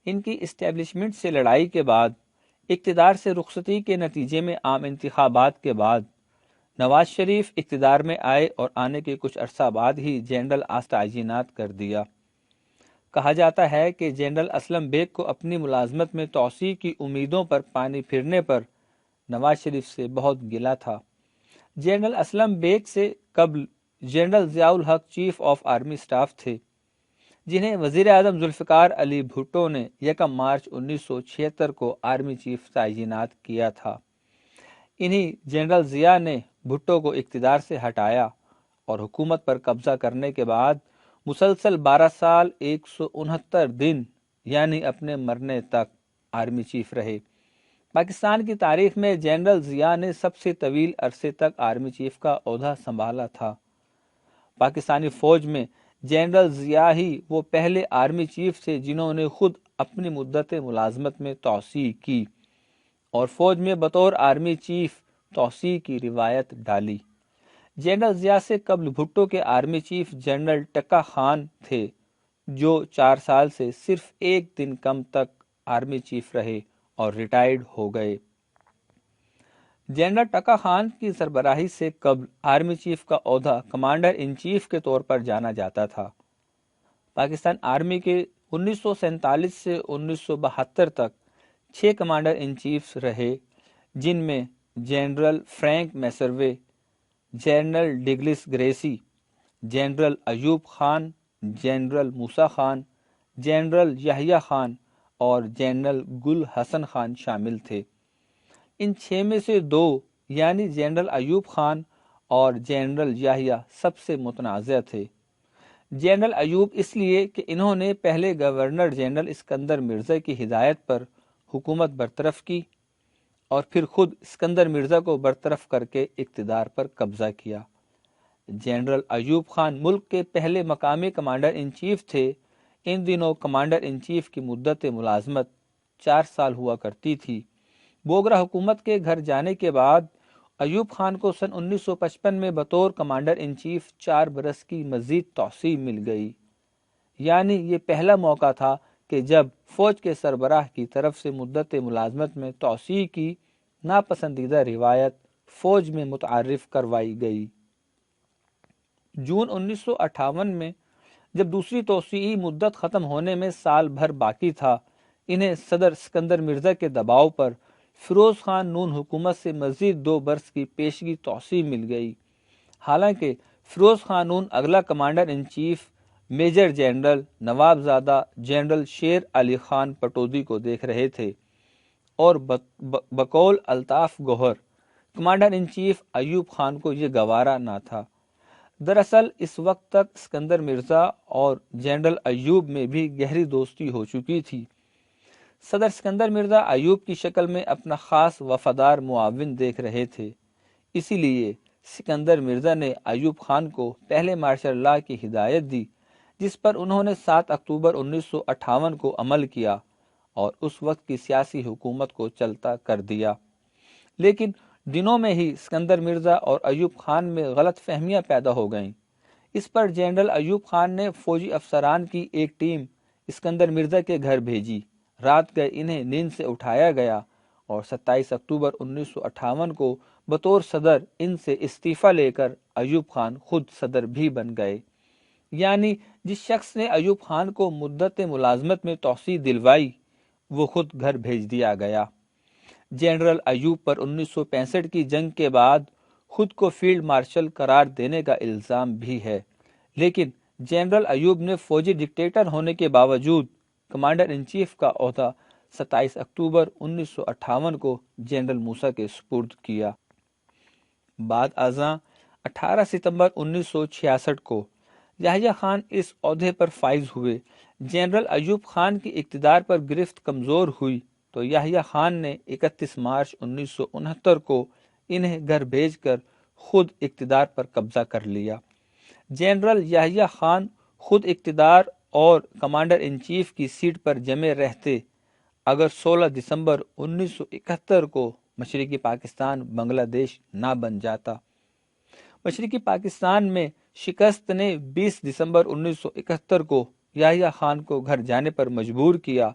ان کی اسٹیبلشمنٹ سے لڑائی کے بعد اقتدار سے رخصتی کے نتیجے میں عام انتخابات کے بعد نواز شریف اقتدار میں آئے اور آنے کے کچھ عرصہ بعد ہی جنرل تعینات کر دیا۔ کہا جاتا ہے کہ جنرل اسلم بیگ کو اپنی ملازمت میں توسیع کی امیدوں پر پانی پھرنے پر نواز شریف سے بہت گلہ تھا۔ جنرل اسلم بیگ سے قبل general Zia ul Haq chief of army staff تھے، جنہیں وزیر اعظم ذوالفقار علی بھٹو نے 1 مارچ 1976 کو آرمی چیف تعینات کیا تھا۔ انہی جنرل ضیاء نے بھٹو کو اقتدار سے ہٹایا اور حکومت پر قبضہ کرنے کے بعد مسلسل 12 سال 169 دن یعنی اپنے مرنے تک آرمی چیف رہے۔ پاکستان کی تاریخ میں جنرل ضیاء نے سب سے طویل عرصے تک آرمی چیف کا عہدہ سنبھالا تھا۔ پاکستانی فوج میں جنرل ضیاء ہی وہ پہلے آرمی چیف تھے جنہوں نے خود اپنی مدت ملازمت میں توسیع کی اور فوج میں بطور آرمی چیف توسیع کی روایت ڈالی۔ جنرل ضیاء سے قبل بھٹو کے army chief general tikka Khan تھے، جو 4 سال سے صرف 1 دن کم تک آرمی چیف رہے اور ریٹائرڈ ہو گئے۔ جنرل ٹکا خان کی سربراہی سے قبل آرمی چیف کا عہدہ کمانڈر ان چیف کے طور پر جانا جاتا تھا۔ پاکستان آرمی کے 1947 سے 1972 تک 6 کمانڈر ان چیف رہے، جن میں general Frank Messervy, general Douglas Gracey, general Ayub Khan, general Musa Khan, general Yahya Khan اور جنرل گل حسن خان شامل تھے۔ ان 6 میں سے 2 یعنی جنرل ایوب خان اور جنرل یحییٰ سب سے متنازع تھے۔ جنرل ایوب اس لیے کہ انہوں نے پہلے گورنر جنرل اسکندر مرزا کی ہدایت پر حکومت برطرف کی اور پھر خود اسکندر مرزا کو برطرف کر کے اقتدار پر قبضہ کیا۔ جنرل ایوب خان ملک کے پہلے مقامی کمانڈر ان چیف تھے۔ ان دنوں کمانڈر ان چیف کی مدت ملازمت 4 سال ہوا کرتی تھی۔ بوگرا حکومت کے گھر جانے کے بعد ایوب خان کو سن 1955 میں بطور کمانڈر ان چیف 4 برس کی مزید توسیع مل گئی، یعنی یہ پہلا موقع تھا کہ جب فوج کے سربراہ کی طرف سے مدت ملازمت میں توسیع کی ناپسندیدہ روایت فوج میں متعارف کروائی گئی۔ جون 1958 میں جب دوسری توسیعی مدت ختم ہونے میں سال بھر باقی تھا، انہیں صدر اسکندر مرزا کے دباؤ پر فیروز خان نون حکومت سے مزید 2 برس کی پیشگی توسیع مل گئی۔ حالانکہ فیروز خان نون اگلا commander in chief major general Nawabzada general Sher Ali Khan Pataudi کو دیکھ رہے تھے اور بقول Altaf Gauhar commander in chief Ayub Khan کو یہ گوارا نہ تھا۔ دراصل اس وقت تک اسکندر مرزا اور جنرل ایوب میں بھی گہری دوستی ہو چکی تھی۔ صدر اسکندر مرزا ایوب کی شکل میں اپنا خاص وفادار معاون دیکھ رہے تھے، اسی لیے سکندر مرزا نے ایوب خان کو پہلے مارشل لاء کی ہدایت دی، جس پر انہوں نے 7 اکتوبر 1958 کو عمل کیا اور اس وقت کی سیاسی حکومت کو چلتا کر دیا۔ لیکن دنوں میں ہی سکندر مرزا اور ایوب خان میں غلط فہمیاں پیدا ہو گئیں۔ اس پر جنرل ایوب خان نے فوجی افسران کی ایک ٹیم اسکندر مرزا کے گھر بھیجی۔ رات گئے انہیں نیند سے اٹھایا گیا اور 27 اکتوبر 1958 کو بطور صدر ان سے استعفیٰ لے کر ایوب خان خود صدر بھی بن گئے۔ یعنی جس شخص نے ایوب خان کو مدت ملازمت میں توسیع دلوائی، وہ خود گھر بھیج دیا گیا۔ جنرل ایوب پر 1965 کی جنگ کے بعد خود کو فیلڈ مارشل قرار دینے کا الزام بھی ہے، لیکن جنرل ایوب نے فوجی ڈکٹیٹر ہونے کے باوجود کمانڈر ان چیف کا عہدہ 27 اکتوبر 1958 کو جنرل موسیٰ کے سپرد کیا۔ بعد ازاں 18 ستمبر 1966 کو یحییٰ خان اس عہدے پر فائز ہوئے۔ جنرل ایوب خان کی اقتدار پر گرفت کمزور ہوئی تو یحییٰ خان نے 31 مارچ 1969 کو انہیں گھر بھیج کر خود اقتدار پر قبضہ کر لیا۔ جنرل یحییٰ خان خود اقتدار اور کمانڈر ان چیف کی سیٹ پر جمے رہتے اگر 16 دسمبر 1971 کو مشرقی پاکستان بنگلہ دیش نہ بن جاتا۔ مشرقی پاکستان میں شکست نے 20 دسمبر 1971 کو یحییٰ خان کو گھر جانے پر مجبور کیا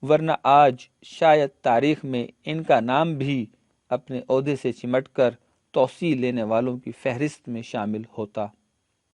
ورنہ آج شاید تاریخ میں ان کا نام بھی اپنے عہدے سے چمٹ کر توسیع لینے والوں کی فہرست میں شامل ہوتا۔